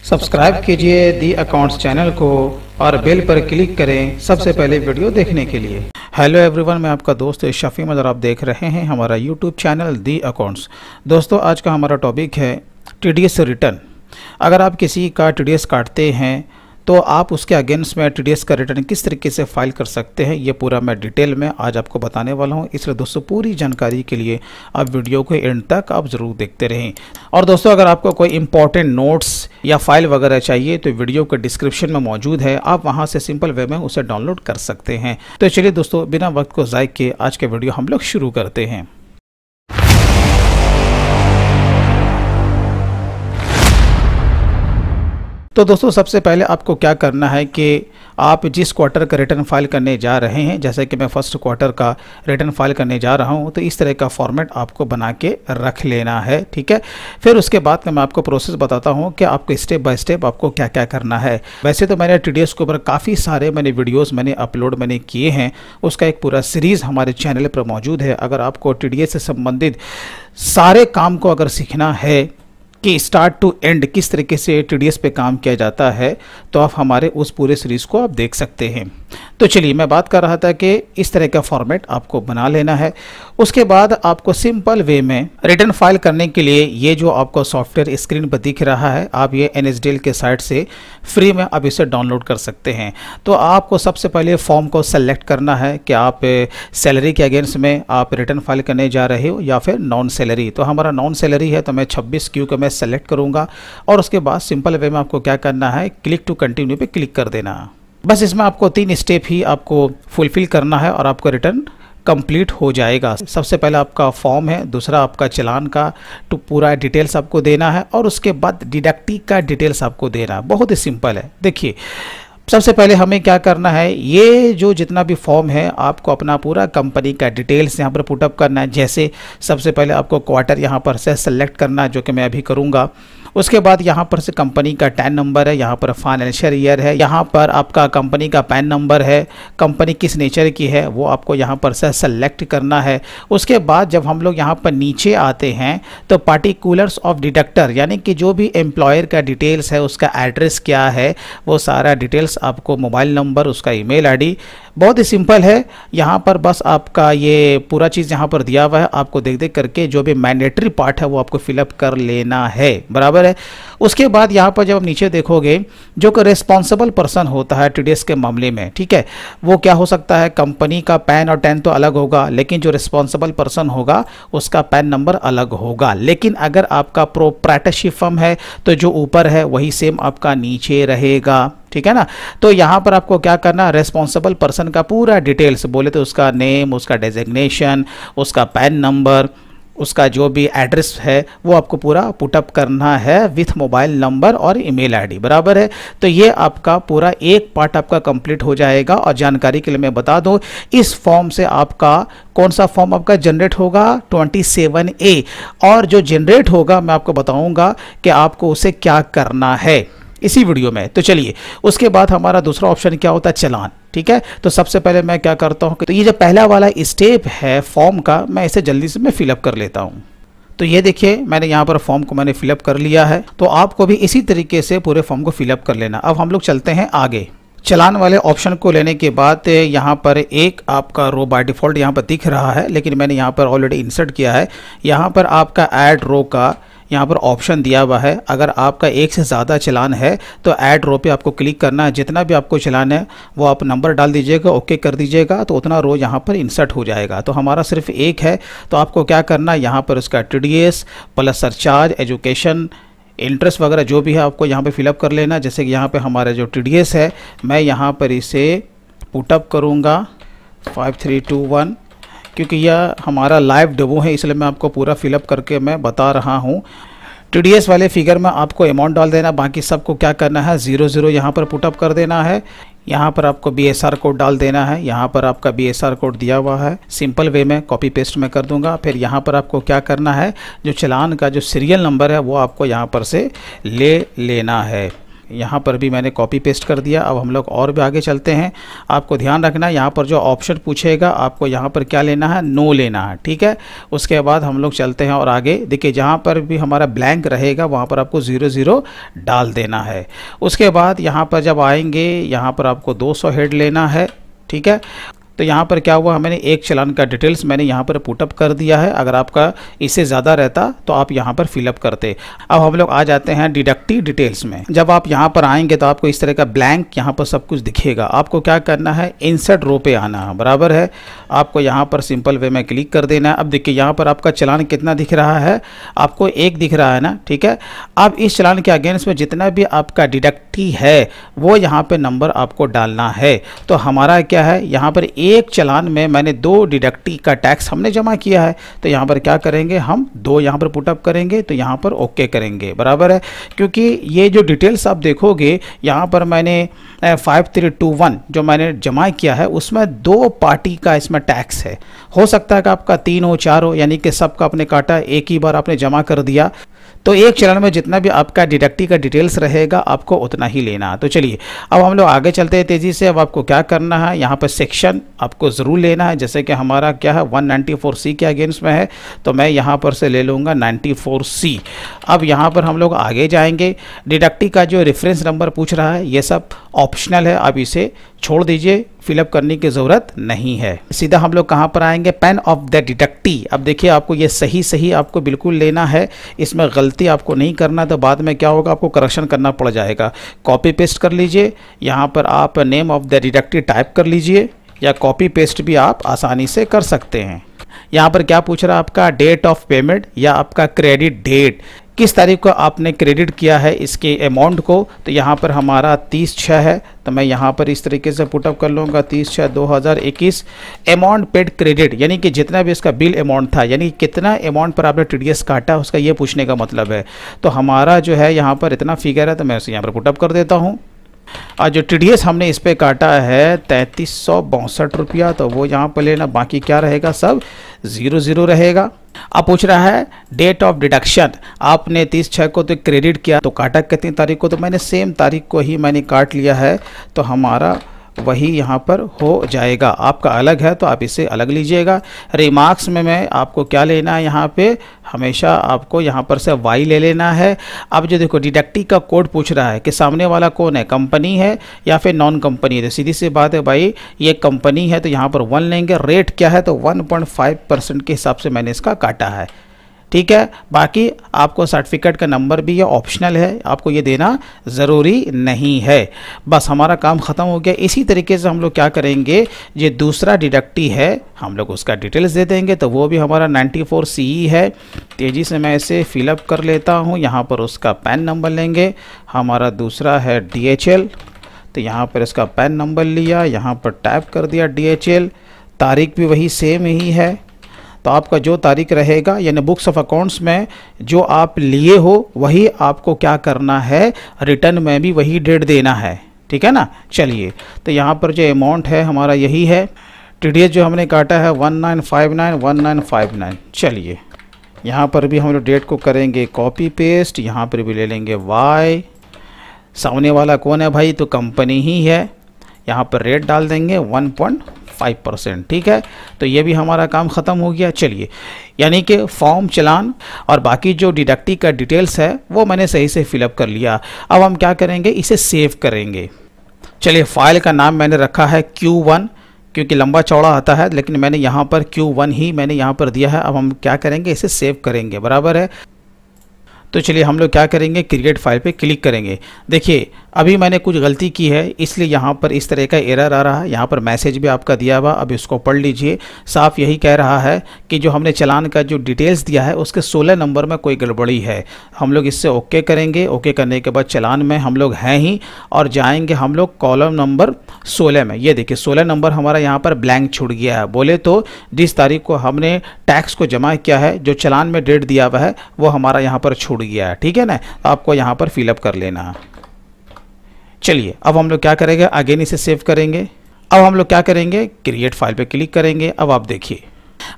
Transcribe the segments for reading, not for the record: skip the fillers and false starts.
Subscribe कीजिए the accounts channel को और बेल पर क्लिक करें सबसे पहले वीडियो देखने के लिए। हेलो एवरीवन, मैं आपका दोस्त शफी मदर, आप देख रहे हैं हमारा यूट्यूब चैनल दी अकाउंट्स। दोस्तों, आज का हमारा टॉपिक है टीडीएस रिटर्न। अगर आप किसी का टीडीएस काटते हैं तो आप उसके अगेंस्ट में टीडीएस का रिटर्न किस तरीके से फाइल कर सकते हैं, ये पूरा मैं डिटेल में आज आपको बताने वाला हूं। इसलिए दोस्तों, पूरी जानकारी के लिए आप वीडियो को एंड तक आप ज़रूर देखते रहें। और दोस्तों, अगर आपको कोई इंपॉर्टेंट नोट्स या फाइल वगैरह चाहिए तो वीडियो के डिस्क्रिप्शन में मौजूद है, आप वहां से सिंपल वे में उसे डाउनलोड कर सकते हैं। तो चलिए दोस्तों, बिना वक्त को ज़ाय किए आज के वीडियो हम लोग शुरू करते हैं। तो दोस्तों, सबसे पहले आपको क्या करना है कि आप जिस क्वार्टर का रिटर्न फाइल करने जा रहे हैं, जैसे कि मैं फर्स्ट क्वार्टर का रिटर्न फाइल करने जा रहा हूं, तो इस तरह का फॉर्मेट आपको बना के रख लेना है, ठीक है। फिर उसके बाद मैं आपको प्रोसेस बताता हूं कि आपको स्टेप बाय स्टेप आपको क्या क्या करना है। वैसे तो मैंने टीडीएस के ऊपर काफ़ी सारे वीडियोज़ अपलोड किए हैं, उसका एक पूरा सीरीज़ हमारे चैनल पर मौजूद है। अगर आपको टीडीएस से संबंधित सारे काम को अगर सीखना है कि स्टार्ट टू एंड किस तरीके से टीडीएस पे काम किया जाता है, तो आप हमारे उस पूरे सीरीज़ को आप देख सकते हैं। तो चलिए, मैं बात कर रहा था कि इस तरह का फॉर्मेट आपको बना लेना है। उसके बाद आपको सिंपल वे में रिटर्न फाइल करने के लिए ये जो आपको सॉफ्टवेयर स्क्रीन पर दिख रहा है, आप ये NSDL के साइट से फ्री में आप इसे डाउनलोड कर सकते हैं। तो आपको सबसे पहले फॉर्म को सेलेक्ट करना है कि आप सैलरी के अगेंस्ट में आप रिटर्न फाइल करने जा रहे हो या फिर नॉन सैलरी। तो हमारा नॉन सैलरी है, तो मैं 26Q को मैं सेलेक्ट करूंगा और उसके बाद सिंपल वे में आपको क्या करना है, क्लिक टू कंटिन्यू पे क्लिक कर देना। बस इसमें आपको 3 स्टेप ही आपको फुलफिल करना है और आपका रिटर्न कंप्लीट हो जाएगा। सबसे पहले आपका फॉर्म है, दूसरा आपका चालान का तो पूरा डिटेल्स आपको देना है और उसके बाद डिडक्टिव का डिटेल्स आपको देना है। बहुत ही सिंपल है। देखिए, सबसे पहले हमें क्या करना है, ये जो जितना भी फॉर्म है आपको अपना पूरा कंपनी का डिटेल्स यहाँ पर पुटअप करना है। जैसे सबसे पहले आपको क्वार्टर यहाँ पर से सेलेक्ट करना है, जो कि मैं अभी करूँगा। उसके बाद यहाँ पर से कंपनी का टैन नंबर है, यहाँ पर फाइनेंशियल ईयर है, यहाँ पर आपका कंपनी का पैन नंबर है, कंपनी किस नेचर की है वो आपको यहाँ पर से सेलेक्ट करना है। उसके बाद जब हम लोग यहाँ पर नीचे आते हैं तो पार्टिकुलर्स ऑफ डिडक्टर, यानी कि जो भी एम्प्लॉयर का डिटेल्स है, उसका एड्रेस क्या है, वो सारा डिटेल्स आपको, मोबाइल नंबर, उसका ईमेल आईडी, बहुत ही सिंपल है। यहाँ पर बस आपका ये पूरा चीज़ यहाँ पर दिया हुआ है, आपको देख देख करके जो भी मैंडेटरी पार्ट है वो आपको फिलअप कर लेना है, बराबर है। उसके बाद यहाँ पर जब आप नीचे देखोगे, जो कि रिस्पॉन्सिबल पर्सन होता है टीडीएस के मामले में, ठीक है, वो क्या हो सकता है, कंपनी का पैन और टैन तो अलग होगा, लेकिन जो रिस्पॉन्सिबल पर्सन होगा उसका पैन नंबर अलग होगा। लेकिन अगर आपका प्रोप्राइटरशिप फर्म है तो जो ऊपर है वही सेम आपका नीचे रहेगा, ठीक है ना। तो यहाँ पर आपको क्या करना, रेस्पॉन्सिबल पर्सन का पूरा डिटेल्स, बोले तो उसका नेम, उसका डेजिग्नेशन, उसका पैन नंबर, उसका जो भी एड्रेस है वो आपको पूरा पुटअप करना है विथ मोबाइल नंबर और ईमेल आईडी, बराबर है। तो ये आपका पूरा एक पार्ट आपका कंप्लीट हो जाएगा। और जानकारी के लिए मैं बता दूं, इस फॉर्म से आपका कौन सा फॉर्म आपका जनरेट होगा, 27A, और जो जनरेट होगा मैं आपको बताऊंगा कि आपको उसे क्या करना है इसी वीडियो में। तो चलिए, उसके बाद हमारा दूसरा ऑप्शन क्या होता है, चालान, ठीक है। तो सबसे पहले मैं क्या करता हूं, तो ये जो पहला वाला स्टेप है फॉर्म का, मैं इसे जल्दी से मैं फिलअप कर लेता हूं। तो ये देखिए, मैंने यहाँ पर फॉर्म को मैंने फिलअप कर लिया है। तो आपको भी इसी तरीके से पूरे फॉर्म को फिलअप कर लेना। अब हम लोग चलते हैं आगे। चालान वाले ऑप्शन को लेने के बाद यहाँ पर एक आपका रो बाय डिफ़ॉल्ट यहाँ पर दिख रहा है, लेकिन मैंने यहाँ पर ऑलरेडी इंसर्ट किया है। यहाँ पर आपका ऐड रो का यहाँ पर ऑप्शन दिया हुआ है। अगर आपका एक से ज़्यादा चालान है तो ऐड रो पे आपको क्लिक करना है। जितना भी आपको चालान है वो आप नंबर डाल दीजिएगा, ओके कर दीजिएगा, तो उतना रो यहाँ पर इंसर्ट हो जाएगा। तो हमारा सिर्फ एक है, तो आपको क्या करना है, यहाँ पर उसका TDS plus surcharge, education, interest वगैरह जो भी है आपको यहाँ पे फिलअप कर लेना। जैसे कि यहाँ पे हमारा जो टीडीएस है, मैं यहाँ पर इसे पुटअप करूँगा 5321, क्योंकि यह हमारा लाइव डेमो है, इसलिए मैं आपको पूरा फिलअप करके मैं बता रहा हूँ। टीडीएस वाले फिगर में आपको अमाउंट डाल देना, बाकी सबको क्या करना है, 00 यहाँ पर पुटअप कर देना है। यहाँ पर आपको BSR कोड डाल देना है। यहाँ पर आपका BSR कोड दिया हुआ है, सिंपल वे में कॉपी पेस्ट में कर दूंगा। फिर यहाँ पर आपको क्या करना है, जो चालान का जो सीरियल नंबर है वो आपको यहाँ पर से ले लेना है। यहाँ पर भी मैंने कॉपी पेस्ट कर दिया। अब हम लोग और भी आगे चलते हैं। आपको ध्यान रखना यहाँ पर जो ऑप्शन पूछेगा आपको यहाँ पर क्या लेना है, नो लेना है, ठीक है। उसके बाद हम लोग चलते हैं और आगे देखिए जहाँ पर भी हमारा ब्लैंक रहेगा वहाँ पर आपको 00 डाल देना है। उसके बाद यहाँ पर जब आएंगे यहाँ पर आपको 200 हेड लेना है, ठीक है। तो यहाँ पर क्या हुआ, मैंने एक चालान का डिटेल्स मैंने यहाँ पर पुटअप कर दिया है। अगर आपका इससे ज़्यादा रहता तो आप यहाँ पर फिलअप करते। अब हम लोग आ जाते हैं डिडक्टिव डिटेल्स में। जब आप यहाँ पर आएंगे तो आपको इस तरह का ब्लैंक यहाँ पर सब कुछ दिखेगा। आपको क्या करना है, इंसर्ट रो पे आना है, बराबर है। आपको यहाँ पर सिंपल वे में क्लिक कर देना है। अब देखिए यहाँ पर आपका चालान कितना दिख रहा है, आपको 1 दिख रहा है ना, ठीक है। अब इस चालान के अगेंस्ट में जितना भी आपका डिडक्टी है वो यहाँ पर नंबर आपको डालना है। तो हमारा क्या है, यहाँ पर एक चालान में मैंने 2 डिडक्टी का टैक्स हमने जमा किया है। तो यहाँ पर क्या करेंगे, हम 2 यहाँ पर पुटअप करेंगे, तो यहाँ पर ओके करेंगे, बराबर है। क्योंकि ये जो डिटेल्स आप देखोगे यहाँ पर मैंने 5321 जो मैंने जमा किया है उसमें 2 पार्टी का इसमें टैक्स है। हो सकता है कि आपका 3 हो 4 हो, यानी कि सबका आपने काटा, एक ही बार आपने जमा कर दिया। तो एक चालान में जितना भी आपका डिडक्टी का डिटेल्स रहेगा आपको उतना ही लेना है। तो चलिए अब हम लोग आगे चलते हैं तेज़ी से। अब आपको क्या करना है, यहाँ पर सेक्शन आपको ज़रूर लेना है। जैसे कि हमारा क्या है 194C के अगेंस्ट में है, तो मैं यहाँ पर से ले लूँगा 94C। अब यहाँ पर हम लोग आगे जाएंगे। डिडक्टी का जो रेफरेंस नंबर पूछ रहा है ये सब ऑप्शनल है, आप इसे छोड़ दीजिए, फिलअप करने की ज़रूरत नहीं है। सीधा हम लोग कहाँ पर आएंगे, पेन ऑफ द डिडक्टी। अब देखिए आपको ये सही आपको बिल्कुल लेना है, इसमें गलती आपको नहीं करना, तो बाद में क्या होगा आपको करेक्शन करना पड़ जाएगा। कॉपी पेस्ट कर लीजिए, यहाँ पर आप name of the deductee type कर लीजिए, या कॉपी पेस्ट भी आप आसानी से कर सकते हैं। यहाँ पर क्या पूछ रहा है, आपका डेट ऑफ पेमेंट या आपका क्रेडिट डेट, किस तारीख को आपने क्रेडिट किया है इसके अमाउंट को। तो यहाँ पर हमारा 30/6 है, तो मैं यहाँ पर इस तरीके से पुटअप कर लूँगा 30/6/2021। अमाउंट पेड क्रेडिट यानी कि जितना भी इसका बिल अमाउंट था, यानी कितना अमाउंट पर आपने TDS काटा उसका ये पूछने का मतलब है। तो हमारा जो है यहाँ पर इतना फिगर है, तो मैं उसे यहाँ पर पुटअप कर देता हूँ। और जो TDS हमने इस पर काटा है 3362 रुपया, तो वो यहाँ पर लेना, बाकी क्या रहेगा सब 00 रहेगा। अब पूछ रहा है डेट ऑफ डिडक्शन, आपने 30/6 को तो क्रेडिट किया, तो काटा कितनी तारीख को, तो मैंने सेम तारीख को ही मैंने काट लिया है, तो हमारा वही यहाँ पर हो जाएगा। आपका अलग है तो आप इसे अलग लीजिएगा। रिमार्क्स में मैं आपको क्या लेना है, यहाँ पे हमेशा आपको यहाँ पर से Y ले लेना है। अब जो देखो डिडक्टी का कोड पूछ रहा है कि सामने वाला कौन है, कंपनी है या फिर नॉन कंपनी है। तो सीधी सी बात है भाई, ये कंपनी है तो यहाँ पर 1 लेंगे। रेट क्या है, तो 1.5% के हिसाब से मैंने इसका काटा है, ठीक है। बाकी आपको सर्टिफिकेट का नंबर भी ये ऑप्शनल है, आपको ये देना ज़रूरी नहीं है। बस हमारा काम ख़त्म हो गया। इसी तरीके से हम लोग क्या करेंगे, ये दूसरा डिडक्टी है हम लोग उसका डिटेल्स दे देंगे, तो वो भी हमारा 94CE है। तेज़ी से मैं इसे फिलअप कर लेता हूँ। यहाँ पर उसका पैन नंबर लेंगे, हमारा दूसरा है DHL, तो यहाँ पर इसका पैन नंबर लिया, यहाँ पर टाइप कर दिया DHL। तारीख भी वही सेम ही है, तो आपका जो तारीख रहेगा यानी बुक्स ऑफ अकाउंट्स में जो आप लिए हो वही आपको क्या करना है, रिटर्न में भी वही डेट देना है, ठीक है ना। चलिए तो यहाँ पर जो अमाउंट है हमारा यही है। TDS जो हमने काटा है 1959। चलिए यहाँ पर भी हम लोग डेट को करेंगे कॉपी पेस्ट, यहाँ पर भी ले लेंगे Y। सामने वाला कौन है भाई, तो कंपनी ही है। यहाँ पर रेट डाल देंगे 1.5%, ठीक है। तो ये भी हमारा काम ख़त्म हो गया। चलिए यानी कि फॉर्म, चालान और बाकी जो डिडक्टी का डिटेल्स है वो मैंने सही से फिलअप कर लिया। अब हम क्या करेंगे, इसे सेव करेंगे। चलिए फाइल का नाम मैंने रखा है Q1, क्योंकि लंबा चौड़ा आता है, लेकिन मैंने यहाँ पर Q1 ही मैंने यहाँ पर दिया है। अब हम क्या करेंगे, इसे सेव करेंगे, बराबर है। तो चलिए हम लोग क्या करेंगे, क्रिएट फाइल पे क्लिक करेंगे। देखिए अभी मैंने कुछ गलती की है, इसलिए यहाँ पर इस तरह का एरर आ रहा है। यहाँ पर मैसेज भी आपका दिया हुआ, अब इसको पढ़ लीजिए। साफ यही कह रहा है कि जो हमने चालान का जो डिटेल्स दिया है उसके 16 नंबर में कोई गड़बड़ी है। हम लोग इससे ओके करेंगे। ओके करने के बाद चालान में हम लोग हैं ही, और जाएंगे हम लोग कॉलम नंबर 16 में। ये देखिए 16 नंबर हमारा यहाँ पर ब्लैंक छूट गया है। बोले तो जिस तारीख को हमने टैक्स को जमा किया है, जो चालान में डेट दिया हुआ है वो हमारा यहाँ पर छूट गया है, ठीक है ना। आपको यहाँ पर फिलअप कर लेना है। चलिए अब हम लोग क्या करेंगे, अगेन इसे सेव करेंगे। अब हम लोग क्या करेंगे, क्रिएट फाइल पे क्लिक करेंगे। अब आप देखिए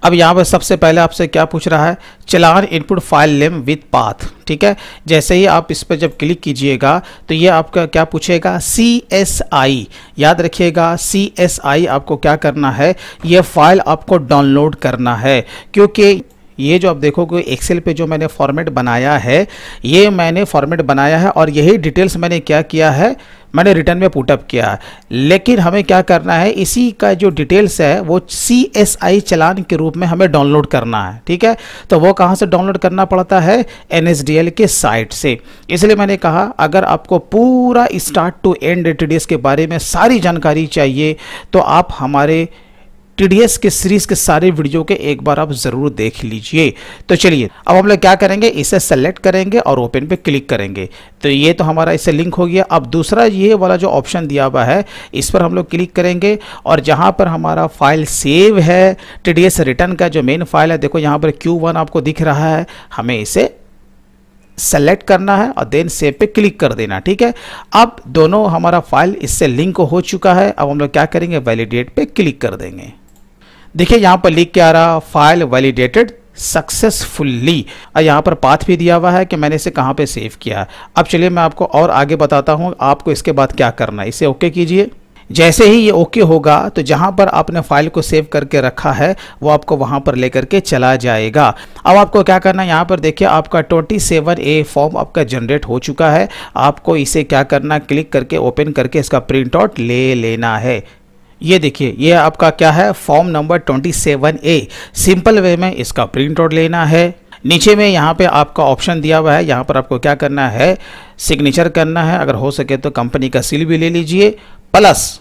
अब यहाँ पर सबसे पहले आपसे क्या पूछ रहा है, challan input file name with path. ठीक है, जैसे ही आप इस पर जब क्लिक कीजिएगा तो ये आपका क्या पूछेगा, CSI। याद रखिएगा CSI आपको क्या करना है, ये फाइल आपको डाउनलोड करना है, क्योंकि ये जो आप देखोगे एक्सेल पे जो मैंने फॉर्मेट बनाया है, ये मैंने फॉर्मेट बनाया है और यही डिटेल्स मैंने क्या किया है, मैंने रिटर्न में पुटअप किया है। लेकिन हमें क्या करना है, इसी का जो डिटेल्स है वो CSI चालान के रूप में हमें डाउनलोड करना है। ठीक है, तो वो कहाँ से डाउनलोड करना पड़ता है, NSDL के साइट से। इसलिए मैंने कहा अगर आपको पूरा स्टार्ट टू एंड TDS के बारे में सारी जानकारी चाहिए तो आप हमारे TDS के सीरीज के सारे वीडियो के एक बार आप जरूर देख लीजिए। तो चलिए अब हम लोग क्या करेंगे, इसे सेलेक्ट करेंगे और ओपन पे क्लिक करेंगे। तो ये तो हमारा इससे लिंक हो गया। अब दूसरा ये वाला जो ऑप्शन दिया हुआ है इस पर हम लोग क्लिक करेंगे और जहाँ पर हमारा फाइल सेव है TDS रिटर्न का जो मेन फाइल है, देखो यहाँ पर Q1 आपको दिख रहा है, हमें इसे सेलेक्ट करना है और देन सेव पे क्लिक कर देना। ठीक है, अब दोनों हमारा फाइल इससे लिंक हो चुका है। अब हम लोग क्या करेंगे, वैलिडेट पे क्लिक कर देंगे। देखिए यहाँ पर लिख के आ रहा, फाइल वैलिडेटेड सक्सेसफुली, और यहाँ पर पाथ भी दिया हुआ है कि मैंने इसे कहाँ पे सेव किया। अब चलिए मैं आपको और आगे बताता हूँ आपको इसके बाद क्या करना है। इसे ओके कीजिए। जैसे ही ये ओके होगा तो जहाँ पर आपने फाइल को सेव करके रखा है वो आपको वहाँ पर लेकर के चला जाएगा। अब आपको क्या करना है, यहाँ पर देखिए आपका 27A फॉर्म आपका जनरेट हो चुका है। आपको इसे क्या करना, क्लिक करके ओपन करके इसका प्रिंट आउट ले लेना है। ये देखिए ये आपका क्या है, form number 27A। Simple way में इसका प्रिंट आउट लेना है। नीचे में यहाँ पे आपका ऑप्शन दिया हुआ है, यहाँ पर आपको क्या करना है, सिग्नेचर करना है। अगर हो सके तो कंपनी का सील भी ले लीजिए। प्लस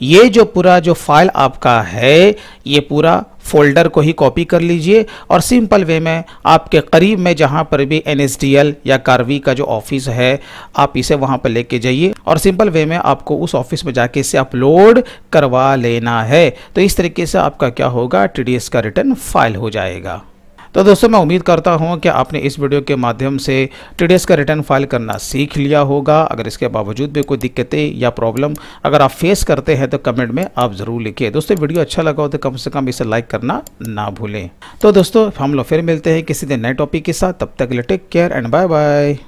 ये जो पूरा जो फाइल आपका है ये पूरा फोल्डर को ही कॉपी कर लीजिए और सिंपल वे में आपके करीब में जहाँ पर भी NSDL या कार्वी का जो ऑफिस है आप इसे वहाँ पर लेके जाइए और सिंपल वे में आपको उस ऑफिस में जाके इसे अपलोड करवा लेना है। तो इस तरीके से आपका क्या होगा, TDS का रिटर्न फाइल हो जाएगा। तो दोस्तों मैं उम्मीद करता हूं कि आपने इस वीडियो के माध्यम से TDS का रिटर्न फाइल करना सीख लिया होगा। अगर इसके बावजूद भी कोई दिक्कतें या प्रॉब्लम अगर आप फेस करते हैं तो कमेंट में आप ज़रूर लिखिए। दोस्तों वीडियो अच्छा लगा हो तो कम से कम इसे लाइक करना ना भूलें। तो दोस्तों हम लोग फिर मिलते हैं किसी दिन नए टॉपिक के साथ, तब तक के लिए take care and bye bye.